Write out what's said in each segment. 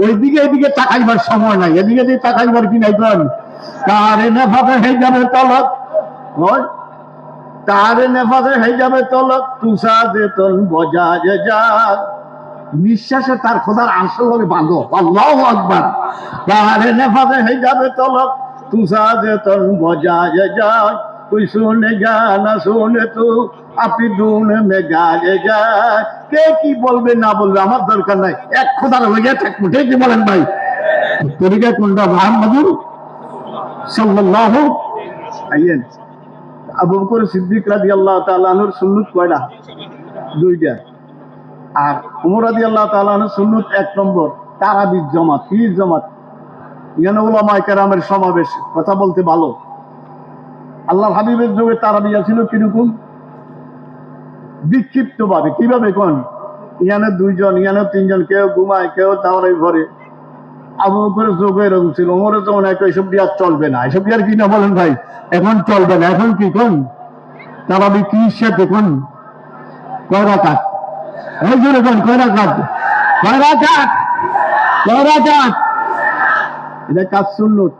ওইদিকে এদিকে তাকাইবার সময় নাই, এদিকে দিয়ে তাকাইবার কি নাই কন? তারে নেফাতে হয়ে যাবে তলক, তারে নেফাতে হয়ে যাবে তলক, তুষা দে তন বজা যে যা, নিঃশ্বাসে তার খোদার আসল ভাবে বাঁধো, আল্লাহু আকবার। তারে নেফাতে হয়ে যাবে তলক, তুষা দে তন বজা যে যা, कोई सुनेगा ना सुने तो আপনি দুন মে গায়ে যায়। কে কি বলবে না বলবে আমার দরকার নাই, এক খোদার হয়ে থাকবো। ঠিক কি বলেন ভাই? তরিকা কোনটা? মুহাম্মাদুর সাল্লাল্লাহু আলাইহি। আবু বকর সিদ্দিক রাদিয়াল্লাহু তাআলা আনহুর সুন্নাত কয়টা? দুইটা। আর ওমর রাদিয়াল্লাহু তাআলা আনহুর সুন্নাত এক নম্বর তারাবির জামাত। কি জামাত? ইয়ানা উলামায়ে কেরামের সমাবেশ, কথা বলতে ভালো। আল্লাহ হাবিবের যুগে তারাবি ছিল কিরকম? বিক্ষিপ্ত ভাবে। কিভাবে কোন? ইয়ানে দুইজন, ইয়ানে তিনজন, কেউ ঘুমায়, কেউ তাওরাই ভরে। আবু বকরের যুগে এরকম ছিল। ওমরের যখন এসব দিয়ে আর চলবে না, এসব দিয়ে আর কি না বলেন ভাই? এখন চলবে না। এখন কি কোন? তারাবি কি সাথে কোন? কয় রাকাত? এই জন্য কোন কয় রাকাত? কয় রাকাত? কয় রাকাত? এটা কাজ সুন্নত,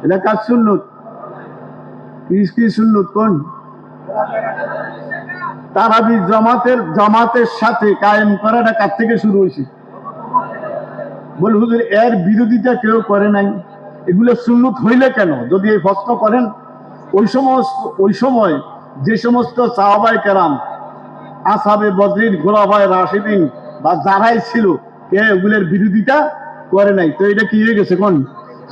এটা কাজ সুন্নত। কি সুন্নত কোন? তারাবি জামাতের সাথে কায়েম করাটা কার থেকে শুরু হয়েছে? বলে হুজুর এর বিরোধিতা কেউ করে নাই, এগুলো সুন্নত হইলে কেন? যদি এই প্রশ্ন করেন, ওই সময় যে সমস্ত সাহাবায়ে কেরাম, আসহাবে বদরিন, খুলাফায়ে রাশিদিন বা যারাই ছিল, কে এগুলোর বিরোধিতা করে নাই। তো এটা কি হয়ে গেছে কোন?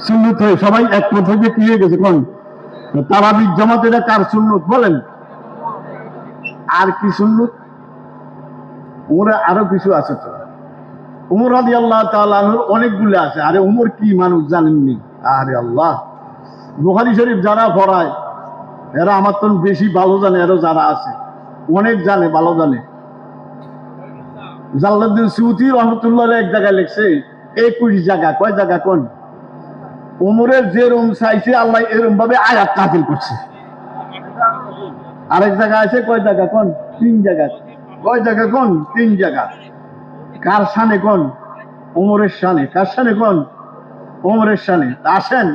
সুন্নত হয়ে সবাই একমত হয়ে কি হয়ে গেছে কোন? তারাবি জামাত। এটা কার সুন্নত বলেন? আর কি সুন্নত? ওমরে আরো কিছু আছে তো। ওমর রাদিয়াল্লাহু তাআলা আনহুর অনেকগুলো আছে। আরে ওমর কি মানুষ জানেননি? আরে আল্লাহ, বুখারী শরীফ যারা পড়ায় এরা আমার তো বেশি ভালো জানে, এরা যারা আছে অনেক জানে, ভালো জানে। জালালউদ্দিন সুয়ুতী রহমাতুল্লাহ এক জায়গায় লিখছে 21 জায়গা। কয় জায়গা কোন? ওমরের যেরকম চাইছে আল্লাহ এরকম ভাবে আয়াত নাযিল করছে। আরেক জায়গা আছে, কয় জায়গা কোন? 3 জায়গা। কয় জায়গা কোন? 3 জায়গা। কার শানে কোন? ওমরের শানে। কার শানে কোন? ওমরের শানে। আসেন,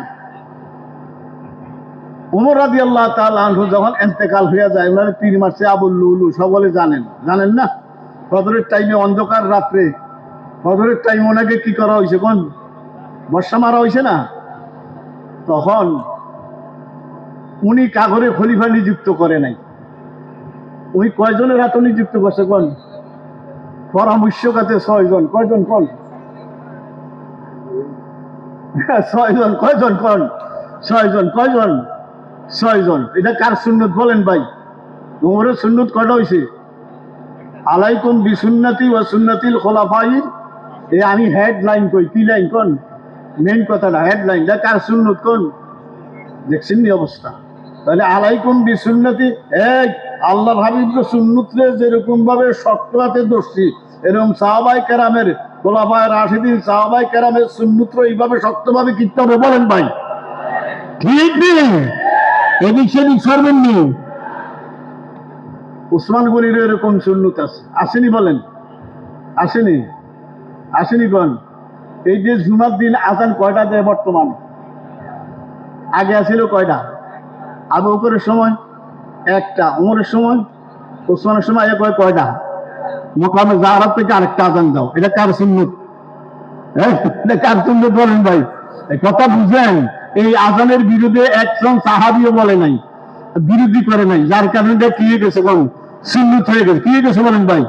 ওমর রাদিয়াল্লাহু তাআলা আনহু যখন ইন্তেকাল হয়ে যায়, ওনার পীর মারছে আবুল লুলু, সকলে জানেন, জানেন না? ফজরের টাইমে, অন্ধকার রাত্রে ফজরের টাইমে ওনাকে কি করা হয়েছে কোন? বর্ষা মারা হয়েছে না? তখন উনি কাগরে খলিফা নিযুক্ত করে নাই। উনি কয়জনের হাতে নিযুক্ত করছে কোন? পরামর্শকাতে 6 জন। কয়জন কোন? 6 জন। কয়জন কোন? 6 জন। কয়জন? 6 জন। এটা কার সুন্নত বলেন ভাই? ওমরের সুন্নত কয়টা হয়েছে? আলাইকুম বিসুন্নতি ওয়া সুন্নাতিল খুলাফায়ে। এই আমি হেডলাইন কই, কি লাইন কোন? মেইন কথাটা হেডলাইন। এটা কার সুন্নত কোন? দেখছেন নি অবস্থা? তাহলে আলাইকুম বিসুন্নতি, এই আল্লাহর হাবিবের সুন্নতরে যেরকম ভাবে শক্তরাতে ধরছি, এরকম সাহাবায়ে কেরামের, খুলাফায়ে রাশিদিন, সাহাবায়ে কেরামের সুন্নতরে এইভাবে শক্তভাবে কিনতে হবে। বলেন ভাই ঠিক নেই? এদিক সেদিক সরবেন নি। উসমান গনির এরকম সুন্নত আছে, আসেনি? বলেন আসেনি? আসেনি কোন? এই যে জুমার দিন আজান কয়টা দেয় বর্তমান? আগে আসিল কয়টা? আবু বকরের সময় একটা, ওমরের সময়, ওসমানের সময় কয়টা? মোকামে জাহরাত থেকে আরেকটা আজান দাও। এটা কার সুন্নত? এটা কার সুন্নত বলেন ভাই? কথা বুঝেন? এই আজানের বিরুদ্ধে একজন সাহাবীও বলে নাই, বিরোধী করে নাই, যার কারণে এটা কি হয়ে গেছে কোন? সুন্নত হয়ে গেছে। কি হয়ে গেছে বলেন ভাই?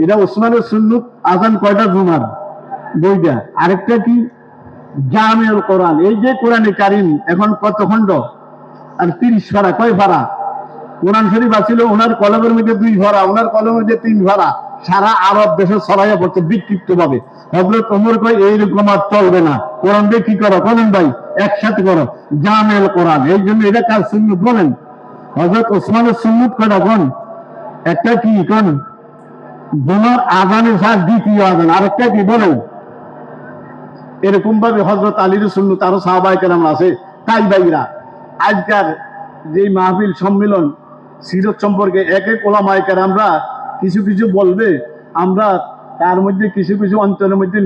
এটা ওসমানের সুন্নত। আজান কয়টা? জুমার 2টা। আরেকটা কি? জামিউল কোরআন। এই যে কোরআনে কারিম এখন কত খণ্ড? আর 30 পারা। কয় পারা? কোরআন শরীফ আছিল ওনার কলমের মধ্যে 2 পারা, ওনার কলমের মধ্যে 3 পারা। সারা আরব দেশে ছড়াইয়া পড়ছে বিক্ষিপ্ত ভাবে। হযরত ওমর কয় এইরকম আর চলবে না, কোরআন দিয়ে কি করো বলেন ভাই? একসাথে করো, জামিউল কোরআন। এই জন্য এটা কার সুন্নত বলেন? হযরত ওসমানের সুন্নত কয়টা কোন? একটা কি কোন? জুমার আজানের সাথে দ্বিতীয় আজান। আরেকটা কি বলেন? এরকম ভাবে হযরত আলীর সুন্নত, আরো সাহাবায়ে কেরাম আছে। তাই ভাইরা, আজকাল যে মাহফিল সম্মেলন সিরত সম্পর্কে এক এক ওলামায়ে কেরামরা কিছু কিছু বলবে, আমরা তার মধ্যে কিছু কিছু অন্তরের মধ্যে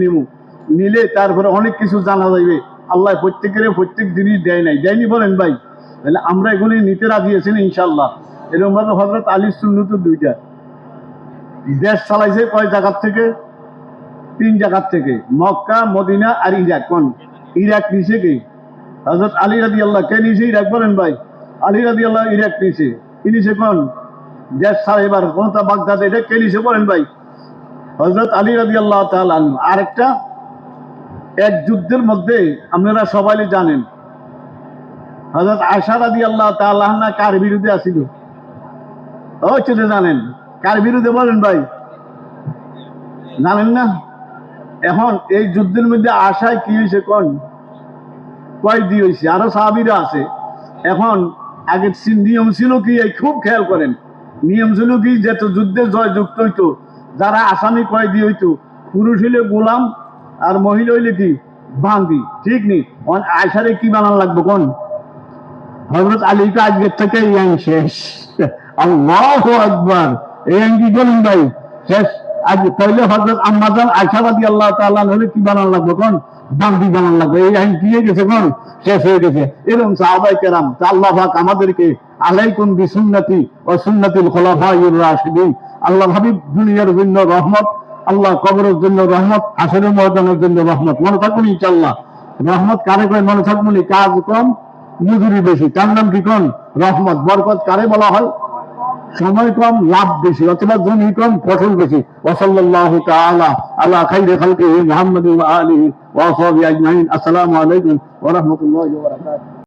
নিলে তারপরে অনেক কিছু জানা যাবে। আল্লাহ প্রত্যেক জিনিস দেয় নাই, দেয়নি বলেন ভাই? তাহলে আমরা এগুলি নিতে রাজি আছি না ইনশাল্লাহ? এরকম ভাবে হযরত আলীর সুন্নত দুইটা। দেশ চালাইছে কয় জায়গার থেকে? 3 জায়গার থেকে, মক্কা, মদিনা আর ইরাক। কোন ইরাক নিছে কে? হযরত আলী রাদিয়াল্লাহু। কে নিছে ইরাক বলেন ভাই? আলী রাদিয়াল্লাহু ইরাক নিছে। কি নিছে? কোন দেশ ছাড়াইবার কোনটা? বাগদাদ। এটা কে নিছে বলেন ভাই? হযরত আলী রাদিয়াল্লাহু তাআলা আনহু। আরেকটা, এক যুদ্ধের মধ্যে আপনারা সবাই জানেন হযরত আয়েশা রাদিয়াল্লাহু তাআলা আনহা কার বিরুদ্ধে আসিল? চলে জানেন কার বিরুদ্ধে বলেন ভাই? জানেন না? এখন এই যুদ্ধের মধ্যে আশায় কি হয়েছে? কোন কয়েদি হয়েছে, আরো সাহাবীরা আছে। এখন আগে নিয়ম ছিল কি, এই খুব খেয়াল করেন, নিয়ম ছিল কি, যেত যুদ্ধে জয় যুক্ত হইতো, যারা আসামি কয়েদি হইতো, পুরুষ হইলে গোলাম আর মহিলা হইলে কি বান্দি, ঠিক নেই? আয়সারে কি বানান লাগবে? কোন হযরত আলীকে আজকের থেকে এই আইন শেষ। আল্লাহু আকবার। এই আইন কি বলেন ভাই? শেষ। আজ তাইলে হযরত আম্মাজান আয়েশা রাদিয়াল্লাহু তাআলা হলে কি বানান লাগবে? কোন বান্দি বানান লাগবে। এই আইন কি হয়ে গেছে? কোন শেষ হয়ে গেছে। এরকম সাহাবায়ে কেরাম, আল্লাহ পাক আমাদেরকে আলাইকুম বিসুন্নতি ওয়া সুন্নাতিল খুলাফায়ে রাশিদিন। আল্লাহ হাবিব দুনিয়ার জন্য রহমত, আল্লাহ কবরের জন্য রহমত, হাসরের ময়দানের জন্য রহমত। মনে থাকবেন ইনশাআল্লাহ। রহমত কারে কয় মনে থাকবেন? কাজ কম মজুরি বেশি, তার নাম কি? কোন রহমত। বরকত কারে বলা হয়? সময় কম লাভ বেশি, অথবা জমি কম ফসল বেশি। ওয়া সাল্লাল্লাহু তাআলা আলা খাইরি খালকিহি মুহাম্মাদিন ওয়া আলিহি ওয়া সাহবিহি আজমাইন। আসসালামু আলাইকুম ওয়া রাহমাতুল্লাহি ওয়া বারাকাতুহু।